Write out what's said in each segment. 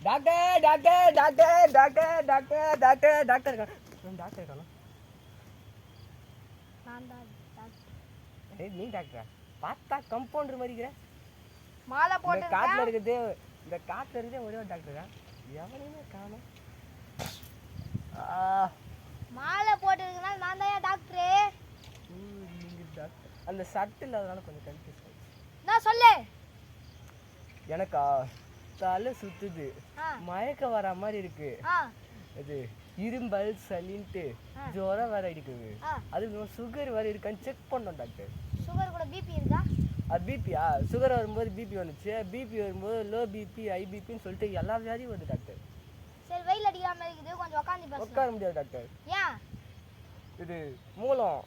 Doctor doctor doctor doctor doctor doctor doctor doctor இருக்கானா? நான் தான் டாக்டர். ஏய் நீ டாக்டரா? பார்த்தா கம்பவுண்டர் மாதிரி இருக்கிற. மாலை இந்த போட்டு காட்டுல இருக்குது, இந்த காட்டுல இருக்குது ஒரே ஒரு டாக்டரா? எவனையுமே காணோம். மாலை போட்டுருக்கனால நான் தான் டாக்டரு. நீங்க டாக்டர். அந்த சட்டு இல்லாதனால கொஞ்சம் கன்ஃபியூஸ் ஆயிடுச்சு. நான் சொல்லு. எனக்கா தலை சுத்துது, மயக்க வர மாதிரி இருக்கு. இது இரும்பல் சளின்ட்டு ஜுரம் வேற அடிக்குது. அது சுகர் வேற இருக்கான்னு செக் பண்ணோம் டாக்டர். சுகர் கூட பிபி இருக்கா? அது பிபியா? சுகர் வரும்போது பிபி வந்துச்சு, பிபி வரும்போது லோ பிபி ஹை பிபின்னு சொல்லிட்டு எல்லா வியாதியும் வருது டாக்டர். சரி வெயில் அடிக்காம இருக்குது, கொஞ்சம் உட்காந்து பேசு. உட்கார முடியாது டாக்டர். ஏன்? இது மூலம்,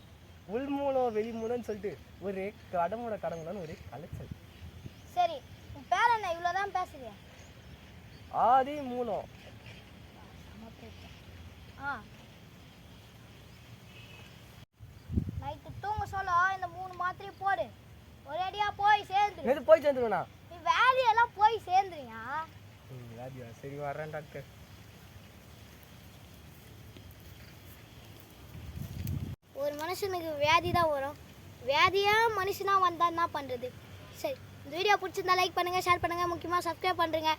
உள் மூலம் வெளி மூலம்னு சொல்லிட்டு ஒரே கடமோட கடவுளான்னு ஒரே கலைச்சல். சரி உன் பேர் என்ன? இவ்வளோதான் பேசுறியா? ஆதி மூலம். நைட்டு தூங்க சொல்ல இந்த 3 மாத்திரையும் போடு. ஒரேடியா போய் சேர்ந்துரு. எது போய் சேர்ந்துருவேண்ணா? நீ வேலையெல்லாம் போய் சேர்ந்துருயா? வியாதியா? சரி வர்றேன் டாக்டர். ஒரு மனுஷனுக்கு வியாதி தான் வரும், வியாதியா மனுஷனா வந்தா என்ன பண்றது? சரி இந்த வீடியோ பிடிச்சிருந்தா லைக் பண்ணுங்க, ஷேர் பண்ணுங்க, முக்கியமாக சப்ஸ்கிரைப் பண்ணுறேங்க.